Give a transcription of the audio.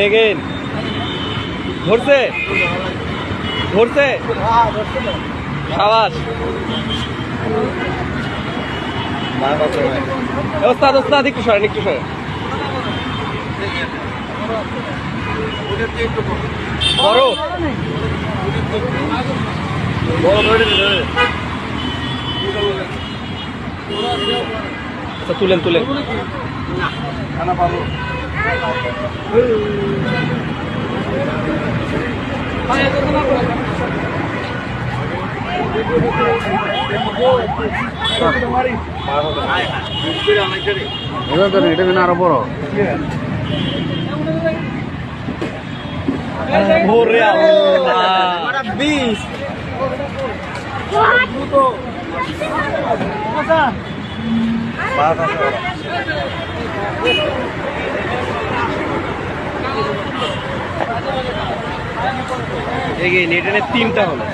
again ধরছে ধরছে সাবাস ওস্তাদ ওস্তাদ একটু সরেন একটু সরেন বড় আচ্ছা তুলেন তুলেন এটা আরো বড় ওরে আল্লাহ বিষ এগিয়ে নেটেনে 3টা হলো